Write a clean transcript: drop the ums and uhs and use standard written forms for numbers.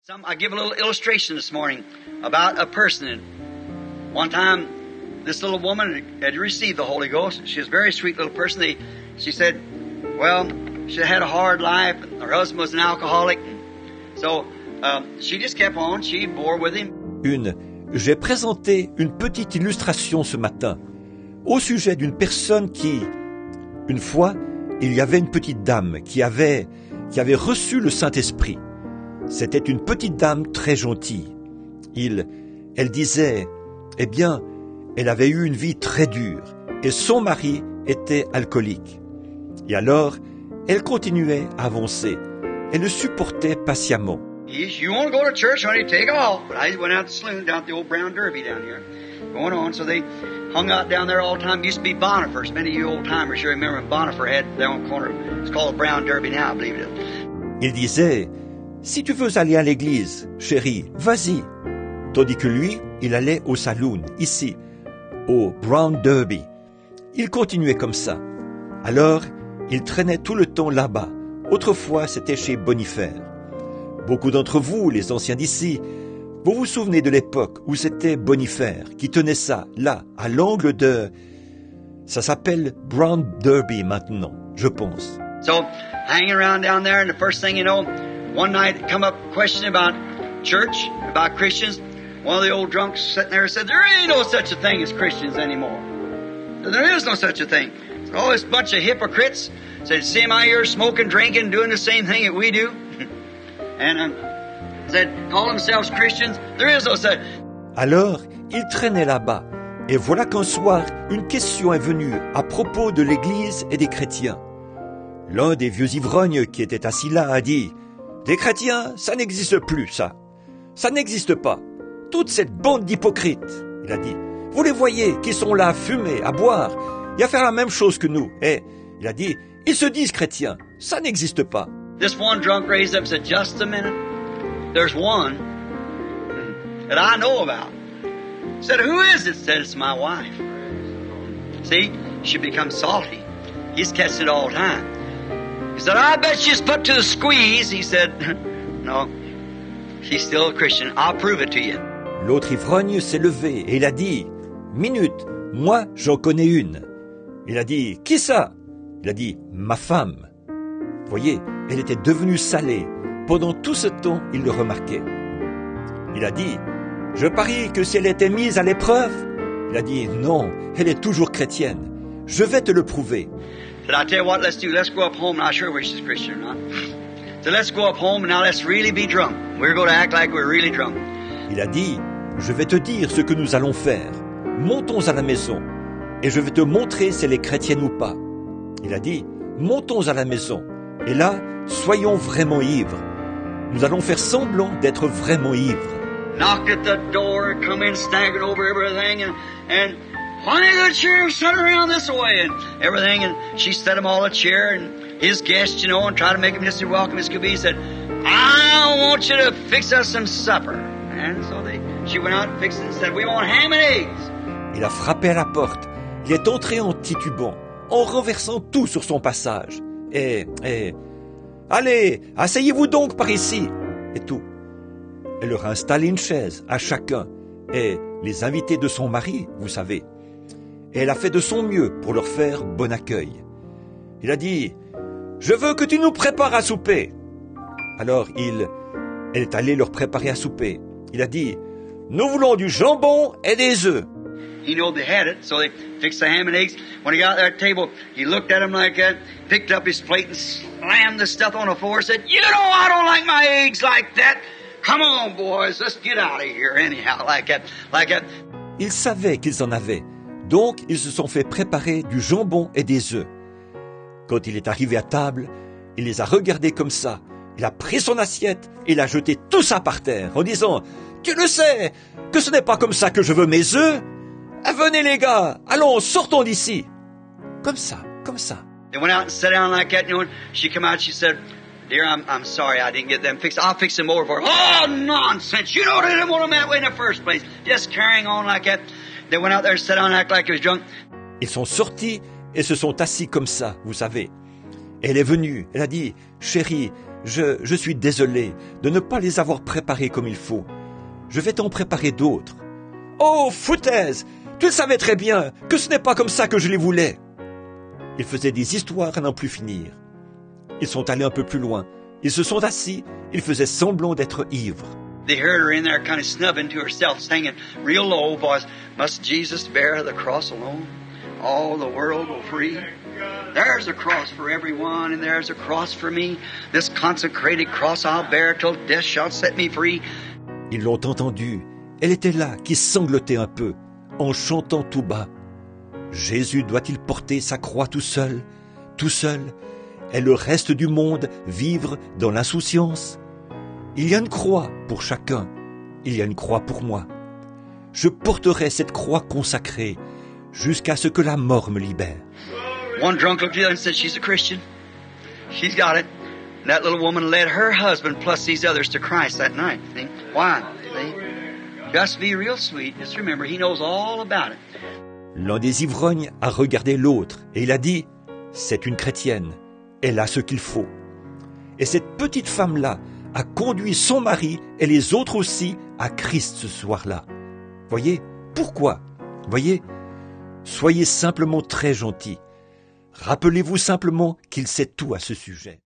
I give a little illustration this morning about a person. One time, this little woman had received the Holy Ghost. She was a very sweet little person. She said, well, she had a hard life. Her husband was an alcoholic. So, she just kept on. She bore with him. J'ai présenté une petite illustration ce matin au sujet d'une personne qui, une fois, il y avait une petite dame qui avait reçu le Saint-Esprit. C'était une petite dame très gentille. Elle disait, eh bien, elle avait eu une vie très dure et son mari était alcoolique. Et alors, elle continuait à avancer. Elle le supportait patiemment. You want to go to church, honey? Take off. But I went out to the saloon down at the old Brown Derby down here. Going on, so they hung out down there all the time. It used to be Bonifer's. Many of you old timers, you remember when Bonifer had their own corner. It's called the Brown Derby now, I believe it is. Il disait, si tu veux aller à l'église, chérie, vas-y. Tandis que lui, il allait au saloon, ici, au Brown Derby. Il continuait comme ça. Alors, il traînait tout le temps là-bas. Autrefois, c'était chez Bonifer. Beaucoup d'entre vous, les anciens d'ici, vous vous souvenez de l'époque où c'était Bonifer qui tenait ça, là, à l'angle de... Ça s'appelle Brown Derby maintenant, je pense. So, hanging around down there, and the first thing you know, one night come up questioning about church, about Christians. One of the old drunks sitting there said, there ain't no such a thing as Christians anymore. There is no such a thing. Oh, this bunch of hypocrites. Said, see them out here smoking, drinking, doing the same thing that we do. And said, call themselves Christians. There is no such. Alors, il traînait là-bas. Et voilà qu'un soir, une question est venue à propos de l'Église et des chrétiens. L'un des vieux ivrognes qui était assis là a dit, des chrétiens, ça n'existe plus, ça. Ça n'existe pas. Toute cette bande d'hypocrites, il a dit. Vous les voyez qui sont là à fumer, à boire, et à faire la même chose que nous. Et il a dit, ils se disent chrétiens. Ça n'existe pas. This one drunk raised up and said, just a minute. There's one that I know about. Said, who is it? Said, it's my wife. See, she becomes salty. He's catched it all the time. He said, I bet she's put to the squeeze. He said, no, she's still a Christian. I'll prove it to you. L'autre ivrogne s'est levé et il a dit, minute, moi j'en connais une. Il a dit, qui ça? Il a dit, ma femme. Voyez, elle était devenue salée. Pendant tout ce temps, il le remarquait. Il a dit, je parie que si elle était mise à l'épreuve, il a dit, non, elle est toujours chrétienne. Je vais te le prouver. Said, I tell you what, let's do. Let's go up home. I'm not sure whether she's Christian or not. So let's go up home and now let's really be drunk. We're going to act like we're really drunk. Il a dit, je vais te dire ce que nous allons faire. Montons à la maison et je vais te montrer si elle est chrétienne ou pas. Il a dit, montons à la maison et là, soyons vraiment ivres. Nous allons faire semblant d'être vraiment ivres. Knocked at the door, come in, staggered over everything, and honey, the chair set around this way and everything, and she set him all a chair, and his guests, you know, and tried to make him just as welcome as could be. He said, I want you to fix us some supper. And so she went out and fixed it and said, we want ham and eggs. Il a frappé à la porte. Il est entré en titubant, en renversant tout sur son passage. Allez, asseyez-vous donc par ici. Et tout. Elle leur a installé une chaise à chacun. Et les invités de son mari, vous savez. Et elle a fait de son mieux pour leur faire bon accueil. Il a dit, je veux que tu nous prépares à souper. Alors elle est allée leur préparer à souper. Il a dit, nous voulons du jambon et des œufs. He knew they had it, so they fixed the ham and eggs. When he got there at the table, he looked at them like that, picked up his plate and slammed the stuff on the floor and said, you know, I don't like my eggs like that. Come on, boys, let's get out of here anyhow, like that. Ils savaient qu'ils en avaient, donc ils se sont fait préparer du jambon et des œufs. Quand il est arrivé à table, il les a regardés comme ça. Il a pris son assiette et il a jeté tout ça par terre en disant « Tu le sais, que ce n'est pas comme ça que je veux mes œufs. Venez les gars, allons, sortons d'ici. » Comme ça. They went out and sat down like that, you know, and she come out, she said, dear, I'm sorry I didn't get them fixed. I'll fix them over for her. Oh, nonsense. You know they didn't want them that way in the first place. Just carrying on like that. They went out there and sat down and acted like he was drunk. Ils sont sortis et se sont assis comme ça, vous savez. Elle est venue, elle a dit, chérie, Je suis désolé de ne pas les avoir préparés comme il faut. Je vais t'en préparer d'autres. »« Oh, foutaise! Tu le savais très bien que ce n'est pas comme ça que je les voulais. » Ils faisaient des histoires à n'en plus finir. Ils sont allés un peu plus loin. Ils se sont assis. Ils faisaient semblant d'être ivres. They heard her in there kind of snubbing to herself, singing real low voice, "Must Jesus bear the cross alone? All the world will free. There's a cross for everyone, and there's a cross for me. This consecrated cross I'll bear till death shall set me free." Ils l'ont entendue. Elle était là, qui sanglotait un peu, en chantant tout bas. Jésus doit-il porter sa croix tout seul, et le reste du monde vivre dans l'insouciance? Il y a une croix pour chacun. Il y a une croix pour moi. Je porterai cette croix consacrée jusqu'à ce que la mort me libère. One drunk looked at the other and said, "She's a Christian. She's got it." And that little woman led her husband plus these others to Christ that night. See? Why? See? Just be real sweet. Just remember, He knows all about it. L'un des ivrognes a regardé l'autre et il a dit, « C'est une chrétienne. Elle a ce qu'il faut. » Et cette petite femme-là a conduit son mari et les autres aussi à Christ ce soir-là. Voyez, pourquoi? Voyez, soyez simplement très gentils. Rappelez-vous simplement qu'il sait tout à ce sujet.